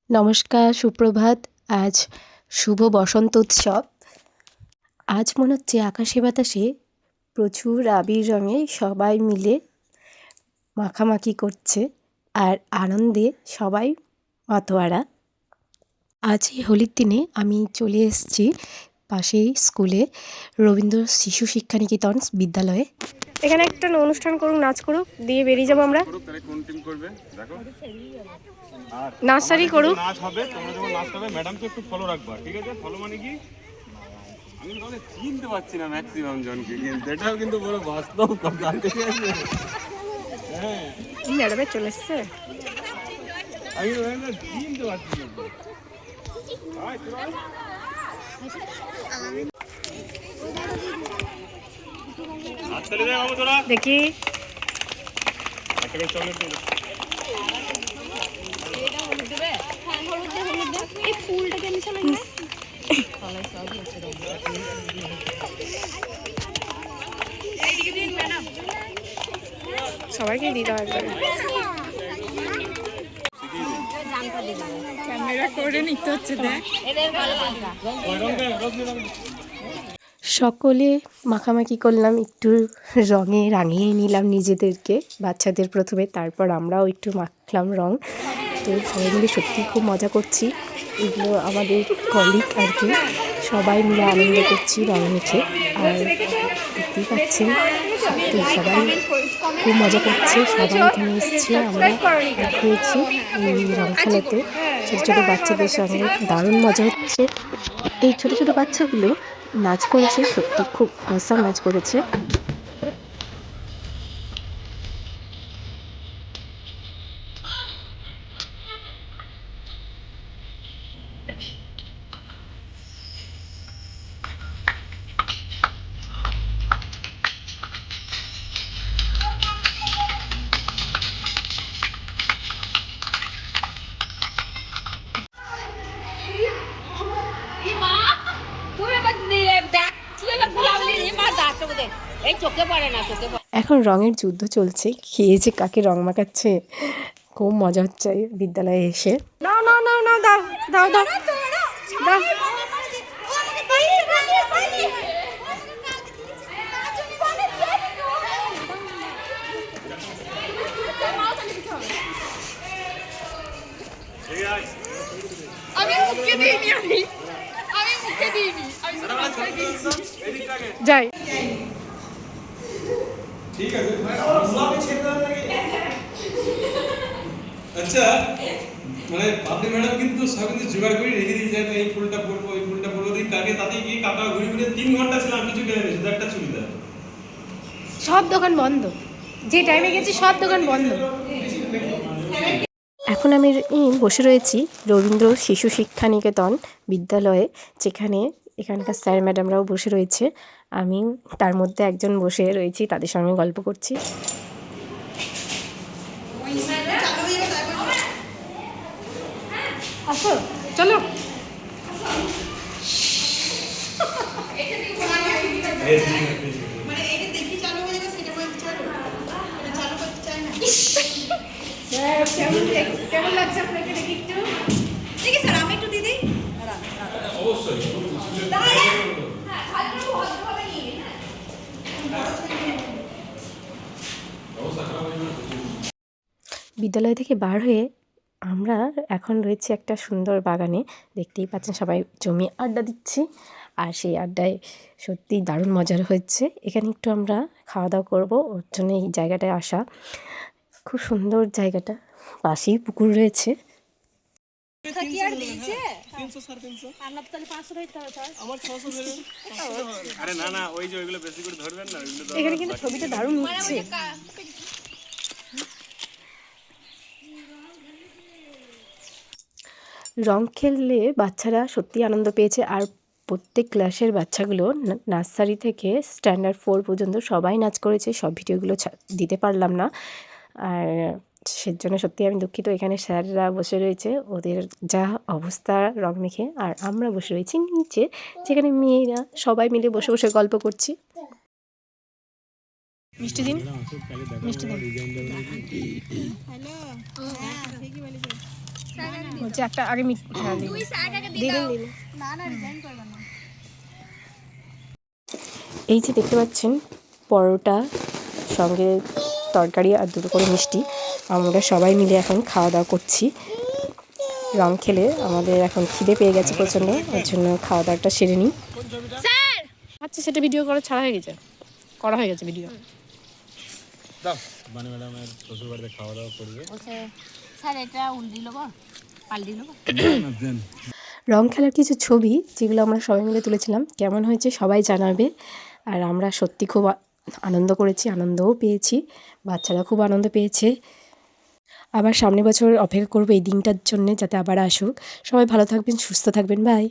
নমস্কার, সুপ্রভাত। আজ শুভ বসন্ত উৎসব। আজ মনে হচ্ছে আকাশে বাতাসে প্রচুর আবির রঙে সবাই মিলে মাখামাখি করছে আর আনন্দে সবাই মাতোয়ারা। আজ এই হোলির দিনে আমি চলে এসেছি পাশেই স্কুলে, রবীন্দ্র শিশু শিক্ষানিকেতন বিদ্যালয়ে। এখানে একটা অনুষ্ঠান করুক, নাচ করুক, দিয়ে বেরিয়ে যাবো আমরা। নার্সারি করুক, নাচ হবে, তোমরা যখন নাচ করবে ম্যাডামকে একটু ফলো রাখবা, ঠিক আছে? ফলো মানে কি? আমি কাউকে চিনতে পারছি না ম্যাক্সিমাম জনকে, কিন্তু এটাও কিন্তু বড় বাস্তব কথা, ঠিক আছে? হ্যাঁ, ম্যাডামে চলে এসছে। আমি চিনতে পারছি না। দেখি সবাইকে দিতে হয় করে। ক্যামেরা করে নিতে হচ্ছে, দেখ সকলে মাখামাখি করলাম, একটু রঙে রাঙিয়ে নিলাম নিজেদেরকে, বাচ্চাদের প্রথমে, তারপর আমরাও একটু মাখলাম রং। তো সবাই মিলে সত্যি খুব মজা করছি। এগুলো আমাদের কলিগ আর কি, সবাই মিলে আনন্দ করছি রং মেখে। আর দেখতেই পাচ্ছেন সত্যি সবাই খুব মজা করছে। সবাই এখানে এসছে, আমরা হয়েছি এই রং খেলাতে ছোটো ছোটো বাচ্চাদের সঙ্গে। দারুণ মজা হচ্ছে। এই ছোটো ছোটো বাচ্চাগুলো নাচ করেছে, সত্যি খুব অসাম নাচ করেছে। এখন রঙের যুদ্ধ চলছে, খেয়ে যে কাকে রং মাখাচ্ছে। খুব মজা হচ্ছে বিদ্যালয়ে এসে। নাও নাও নাও নাও, দাও দাও দাও দাও। আমি মুখে দিইনি, আমি মুখে দিইনি, যাই। ঠিক আছে, আচ্ছা, মানে আপনি ম্যাডাম কিন্তু সব কিছু জোগাড় করে রেখে দিয়ে যায়, এই ফুলটা পরবো, এই ফুলটা পরবো, দিই তাকে তাতে গিয়ে কাটা ঘুরে ঘুরে 3 ঘন্টা ছিলাম, কিছু কিনে নিয়েছি, শুধু একটা চুড়িদার। সব দোকান বন্ধ, যে টাইমে গেছি সব দোকান বন্ধ। এখন আমি বসে রয়েছি রবীন্দ্র শিশু শিক্ষানিকেতন বিদ্যালয়ে, যেখানে এখানকার স্যার ম্যাডামরাও বসে রয়েছে। আমি তার মধ্যে একজন বসে রয়েছি, তাদের সঙ্গে গল্প করছি। আসো, চলো। কেমন লাগছে আপনাকে দেখি একটু? ঠিক আছে স্যার, আমি একটু দিদি অবশ্যই বিদ্যালয় থেকে বার হয়ে আমরা এখন রয়েছি একটা সুন্দর বাগানে। দেখতেই পাচ্ছেন সবাই জমিয়ে আড্ডা দিচ্ছি, আর সেই আড্ডায় সত্যিই দারুণ মজার হচ্ছে। এখানে একটু আমরা খাওয়া দাওয়া করবো, ওর জন্য এই জায়গাটায় আসা। খুব সুন্দর জায়গাটা, পাশেই পুকুর রয়েছে। আরে না না, ওই যে ওইগুলো বেশি করে ধরবেন না, ওইগুলো এখানে কিন্তু ছবিটা দারুণ উঠছে। রং খেললে বাচ্চারা সত্যি আনন্দ পেয়েছে। আর প্রত্যেক ক্লাসের বাচ্চাগুলো নার্সারি থেকে স্ট্যান্ডার্ড 4 পর্যন্ত সবাই নাচ করেছে। সব ভিডিওগুলো দিতে পারলাম না, আর সেজন্য সত্যি আমি দুঃখিত। এখানে স্যাররা বসে রয়েছে, ওদের যা অবস্থা রং মেখে, আর আমরা বসে রয়েছি নিচে, যেখানে মেয়েরা সবাই মিলে বসে বসে গল্প করছি। মিষ্টি দিন, মিষ্টি দিন। হচ্ছে একটা আগে হ্যাঁ দিন তুই স্যার কাকে দিন দিলাম দিন না না রিজাইন করবে না এই যে দেখতে পাচ্ছেন পরোটা সঙ্গে তরকারি আর দুটো করে মিষ্টি আমরা সবাই মিলে এখন খাওয়া দাওয়া করছি রং খেলে আমাদের এখন খিদে পেয়ে গেছে প্রচণ্ড ওর জন্য খাওয়া দাওয়াটা সেরে নিই স্যার আচ্ছা সেটা ভিডিও করা ছাড়া হয়ে গেছে করা হয়ে গেছে ভিডিও দাও বানি ম্যাডামের শ্বশুর বাড়িতে খাওয়া দাওয়া করবে স্যার এটা উল্টি লব পাল্টি লব দেন রং খেলার কিছু ছবি যেগুলো আমরা সবাই মিলে তুলেছিলাম কেমন হয়েছে সবাই জানাবে আর আমরা সত্যি খুব আনন্দ করেছি আনন্দও পেয়েছি বাচ্চারা খুব আনন্দ পেয়েছে আবার সামনের বছর অপেক্ষা করবো এই দিনটার জন্যে যাতে আবার আসুক সবাই ভালো থাকবেন সুস্থ থাকবেন বাই